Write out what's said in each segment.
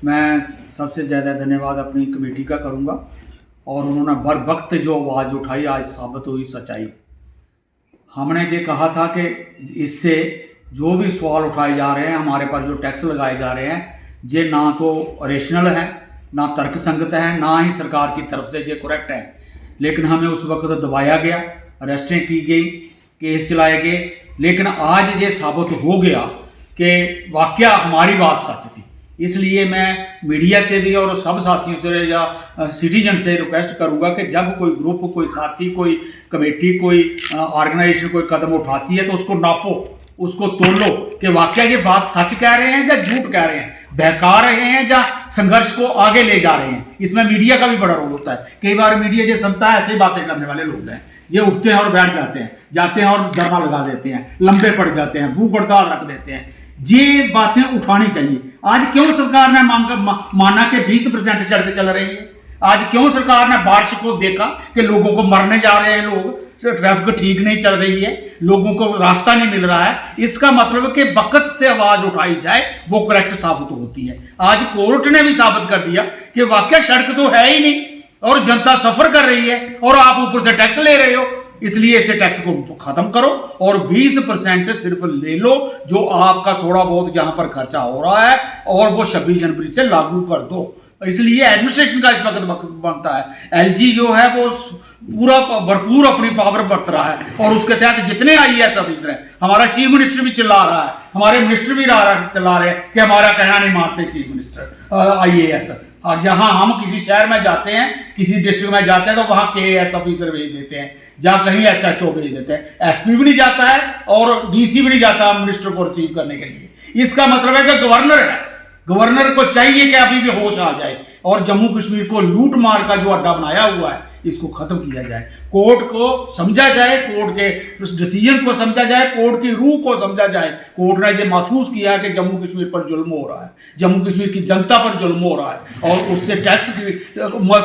मैं सबसे ज़्यादा धन्यवाद अपनी कमेटी का करूँगा और उन्होंने बर वक्त जो आवाज़ उठाई आज साबित हुई सच्चाई। हमने ये कहा था कि इससे जो भी सवाल उठाए जा रहे हैं, हमारे पास जो टैक्स लगाए जा रहे हैं, ये ना तो रेशनल है, ना तर्क संगत है, ना ही सरकार की तरफ से ये करेक्ट है। लेकिन हमें उस वक्त दबाया गया, अरेस्टें की गई, केस चलाए गए। लेकिन आज ये साबित हो गया कि वाकया हमारी बात सच थी। इसलिए मैं मीडिया से भी और सब साथियों से या सिटीजन से रिक्वेस्ट करूंगा कि जब कोई ग्रुप, कोई साथी, कोई कमेटी, कोई ऑर्गेनाइजेशन कोई कदम उठाती है तो उसको नापो, उसको तोलो कि वाकया ये बात सच कह रहे हैं या झूठ कह रहे हैं, बहका रहे हैं या संघर्ष को आगे ले जा रहे हैं। इसमें मीडिया का भी बड़ा रोल होता है। कई बार मीडिया जो सुनता है, ऐसे बातें करने वाले लोग हैं, ये उठते हैं और बैठ जाते हैं और धरना लगा देते हैं, लंबे पड़ जाते हैं, भूख हड़ताल रख देते हैं। ये बातें उठानी चाहिए। आज क्यों सरकार ने माना कि 20% सड़कें चल रही है? आज क्यों सरकार ने बारिश को देखा कि लोगों को मरने जा रहे हैं, लोग, ट्रैफिक ठीक नहीं चल रही है, लोगों को रास्ता नहीं मिल रहा है? इसका मतलब है कि वक्त से आवाज उठाई जाए, वो करेक्ट साबित होती है। आज कोर्ट ने भी साबित कर दिया कि वाकई सड़क तो है ही नहीं और जनता सफर कर रही है और आप ऊपर से टैक्स ले रहे हो। इसलिए इसे टैक्स को खत्म करो और 20% सिर्फ ले लो, जो आपका थोड़ा बहुत यहां पर खर्चा हो रहा है, और वो 26 जनवरी से लागू कर दो। इसलिए एडमिनिस्ट्रेशन का इस वक्त बनता है। एलजी जो है वो पूरा भरपूर अपनी पावर बरत रहा है और उसके तहत जितने IAS ऑफिसर हैं, हमारा चीफ मिनिस्टर भी चिल्ला रहा है, हमारे मिनिस्टर भी चिल्ला रहे हैं कि हमारा कहना नहीं मानते चीफ मिनिस्टर IAS। जहां हम किसी शहर में जाते हैं, किसी डिस्ट्रिक्ट में जाते हैं, तो वहां KAS ऑफिसर भेज देते हैं, जहां कहीं SHO भेज देते हैं। SP भी नहीं जाता है और DC भी नहीं जाता मिनिस्टर को रिसीव करने के लिए। इसका मतलब है कि गवर्नर है, गवर्नर को चाहिए कि अभी भी होश आ जाए और जम्मू कश्मीर को लूट मार का जो अड्डा बनाया हुआ है, इसको खत्म किया जाए। कोर्ट को समझा जाए, कोर्ट के डिसीजन को समझा जाए, कोर्ट की रूह को समझा जाए। कोर्ट ने ये महसूस किया कि जम्मू कश्मीर पर जुल्म हो रहा है, जम्मू कश्मीर की जनता पर जुल्म हो रहा है और उससे टैक्स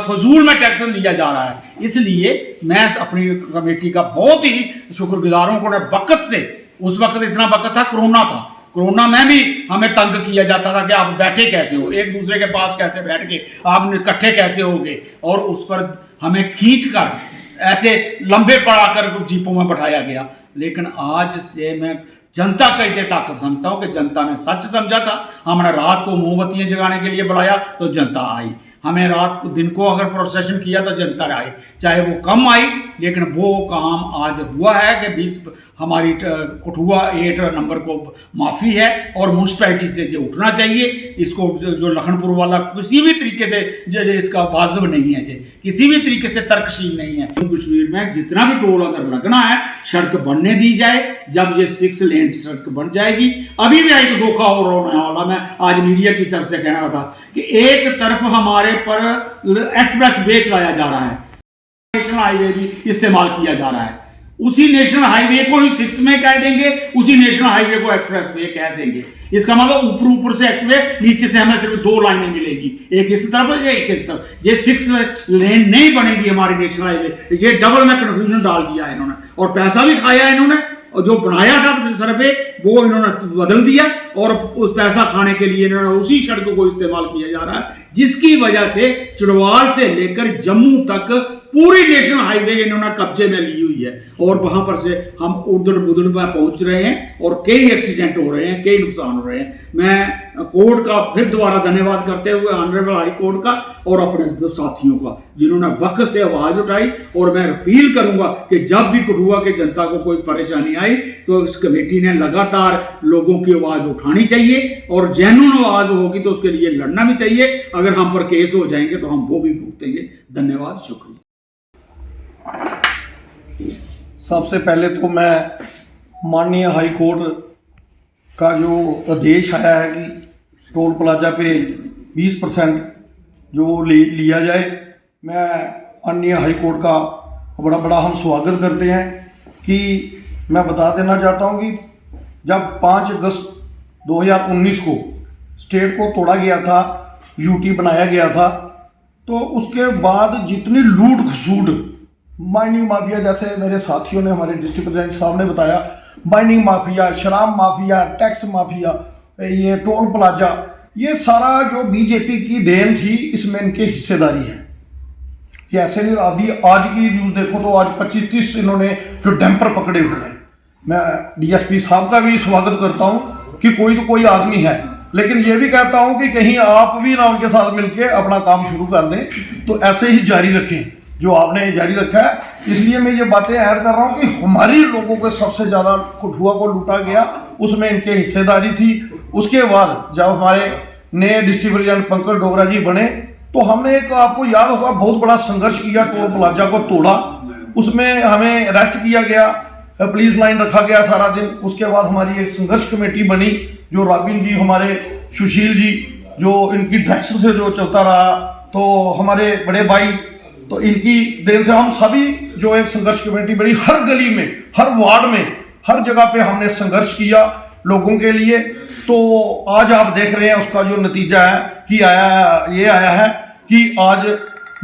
फजूल में टैक्स लिया जा रहा है। इसलिए मैं अपनी कमेटी का बहुत ही शुक्रगुजार हूं। वक्त से, उस वक्त इतना वक्त था, कोरोना था, कोरोना में भी हमें तंग किया जाता था कि आप बैठे कैसे हो, एक दूसरे के पास कैसे बैठ के आप इकट्ठे कैसे होगे, और उस पर हमें खींच कर ऐसे लंबे पड़ाकर जीपों में बैठाया गया। लेकिन आज से मैं जनता का ये ताकत समझता हूं कि जनता ने सच समझा था। हमने रात को मोमबत्तियां जगाने के लिए बुलाया तो जनता आई, हमें रात को, दिन को अगर प्रोसेशन किया तो जनता आई, चाहे वो कम आई, लेकिन वो काम आज हुआ है कि 20 हमारी कठुआ 8 नंबर को माफ़ी है और म्यूनसिपैलिटी से जो उठना चाहिए। इसको जो लखनपुर वाला किसी भी तरीके से इसका वाजिब नहीं है, किसी भी तरीके से तर्कशील नहीं है। जम्मू कश्मीर में जितना भी टोल अगर लगना है, सड़क बनने दी जाए। जब ये 6 लेन सड़क बन जाएगी, अभी भी एक धोखा हो होने वाला, मैं आज मीडिया की तरफ से कह रहा था कि एक तरफ हमारे पर एक्सप्रेस वे चलाया जा रहा है, नेशनल हाईवे भी इस्तेमाल किया जा रहा है। उसी नेशनल हाईवे को ही 6 में कह देंगे, उसी नेशनल हाईवे को एक्सप्रेस वे कह देंगे। इसका मतलब ऊपर से एक्सवे, नीचे से हमें सिर्फ 2 लाइनें मिलेगी, एक इस तरफ एक इस तरफ। ये 6 लेन नहीं बनेगी हमारी नेशनल हाईवे। ये डबल में कंफ्यूजन डाल दिया है इन्होंने और पैसा भी खाया इन्होंने, और जो बनाया था सर्वे वो इन्होंने बदल दिया और उस पैसा खाने के लिए इन्होंने उसी सड़क को इस्तेमाल किया जा रहा है, जिसकी वजह से चुड़वाल से लेकर जम्मू तक पूरी नेशनल हाईवे इन्होंने कब्जे में ली हुई है। और वहां पर से हम उधड़ बुधड़ में पहुंच रहे हैं और कई एक्सीडेंट हो रहे हैं, कई नुकसान हो रहे हैं। मैं कोर्ट का फिर दोबारा धन्यवाद करते हुए ऑनरेबल हाई कोर्ट का और अपने दो साथियों का, जिन्होंने वक्त से आवाज उठाई। और मैं अपील करूंगा कि जब भी कठुआ के जनता को कोई परेशानी आई तो इस कमेटी ने लगातार लोगों की आवाज उठानी चाहिए और जेन्युइन आवाज होगी तो उसके लिए लड़ना भी चाहिए। अगर हम पर केस हो जाएंगे तो हम वो भी भुगतेंगे। धन्यवाद, शुक्रिया। सबसे पहले तो मैं माननीय हाई कोर्ट का जो आदेश आया है कि टोल प्लाजा पे 20% जो लिया जाए, मैं माननीय हाई कोर्ट का बड़ा हम स्वागत करते हैं। कि मैं बता देना चाहता हूं कि जब 5 अगस्त 2019 को स्टेट को तोड़ा गया था, यूटी बनाया गया था, तो उसके बाद जितनी लूट खसूट माइनिंग माफिया, जैसे मेरे साथियों ने, हमारे डिस्ट्रिक्ट प्रेसिडेंट साहब ने बताया, माइनिंग माफिया, शराब माफिया, टैक्स माफिया, ये टोल प्लाजा, ये सारा जो बीजेपी की देन थी, इसमें इनके हिस्सेदारी है। ये ऐसे नहीं, अभी आज की न्यूज़ देखो तो आज 25-30 इन्होंने जो डैम्पर पकड़े हुए हैं। मैं डीएसपी साहब का भी स्वागत करता हूँ कि कोई तो कोई आदमी है, लेकिन ये भी कहता हूँ कि कहीं आप भी ना उनके साथ मिलके अपना काम शुरू कर दें, तो ऐसे ही जारी रखें जो आपने जारी रखा है। इसलिए मैं ये बातें ऐड कर रहा हूँ कि हमारी लोगों को सबसे ज़्यादा कठुआ को लूटा गया, उसमें इनके हिस्सेदारी थी। उसके बाद जब हमारे नए डिस्ट्रिक्ट प्रेसिडेंट पंकज डोगरा जी बने, तो हमने एक, आपको याद होगा, बहुत बड़ा संघर्ष किया, टोल प्लाजा को तोड़ा, उसमें हमें अरेस्ट किया गया, पुलिस लाइन रखा गया सारा दिन। उसके बाद हमारी एक संघर्ष कमेटी बनी, जो राबिन जी, हमारे सुशील जी, जो इनकी डायरेक्शन से जो चलता रहा, तो हमारे बड़े भाई, तो इनकी देर से हम सभी जो एक संघर्ष कमेटी बनी, हर गली में, हर वार्ड में, हर जगह पे हमने संघर्ष किया लोगों के लिए। तो आज आप देख रहे हैं उसका जो नतीजा है कि ये आया है कि आज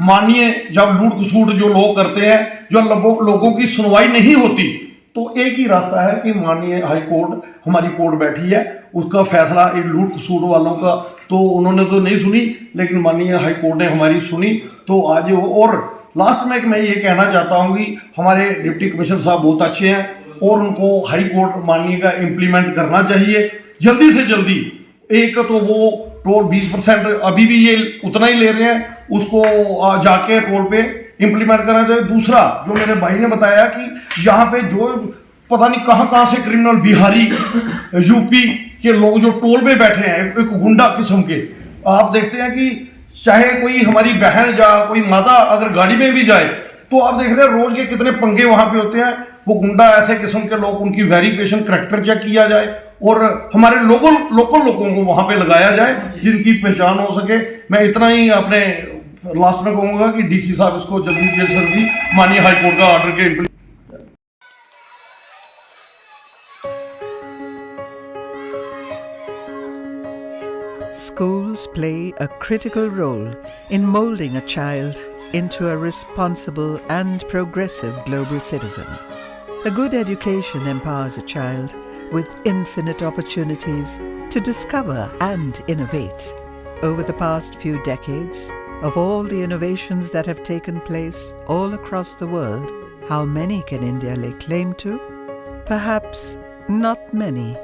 मानिए जब लूट खसूट जो लोग करते हैं, जो लोगों की सुनवाई नहीं होती, तो एक ही रास्ता है कि माननीय हाई कोर्ट, हमारी कोर्ट बैठी है, उसका फैसला इन लूट खसूट वालों का तो उन्होंने तो नहीं सुनी, लेकिन माननीय हाई कोर्ट ने हमारी सुनी। तो आज और लास्ट में मैं ये कहना चाहता हूँ कि हमारे डिप्टी कमिश्नर साहब बहुत अच्छे हैं और उनको हाई कोर्ट माननीय का इम्प्लीमेंट करना चाहिए जल्दी से जल्दी। एक तो वो टोल 20% अभी भी ये उतना ही ले रहे हैं, उसको जाके टोल पे इम्प्लीमेंट करना चाहिए। दूसरा, जो मेरे भाई ने बताया कि यहाँ पे जो पता नहीं कहाँ से क्रिमिनल, बिहारी, यूपी के लोग जो टोल पे बैठे हैं, एक गुंडा किस्म के, आप देखते हैं कि चाहे कोई हमारी बहन या कोई माता अगर गाड़ी में भी जाए, तो आप देख रहे हैं रोज के कितने पंगे वहां पे होते हैं। वो गुंडा ऐसे किस्म के लोग, उनकी वेरिफिकेशन, करैक्टर चेक किया जाए और हमारे लोकल लोगों को वहां पे लगाया जाए जिनकी पहचान हो सके। मैं इतना ही अपने लास्ट में कहूंगा कि डीसी साहब इसको जल्दी से जल्दी माननीय हाई कोर्ट का ऑर्डर के Schools play a critical role in molding a child into a responsible and progressive global citizen. A good education empowers a child with infinite opportunities to discover and innovate. Over the past few decades, of all the innovations that have taken place all across the world, how many can India lay claim to? Perhaps not many.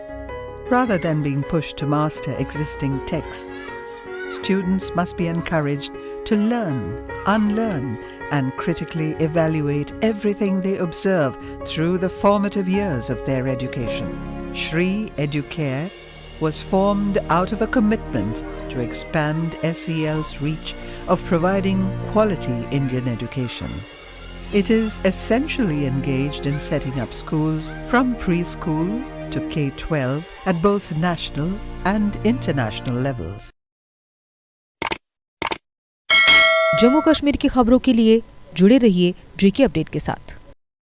Rather than being pushed to master existing texts, students must be encouraged to learn, unlearn, and critically evaluate everything they observe through the formative years of their education. Shri Educare was formed out of a commitment to expand SEL's reach of providing quality Indian education. It is essentially engaged in setting up schools from preschool to K-12 at both national and international levels. Jammu Kashmir की खबरों के लिए जुड़े रहिए JK update के साथ।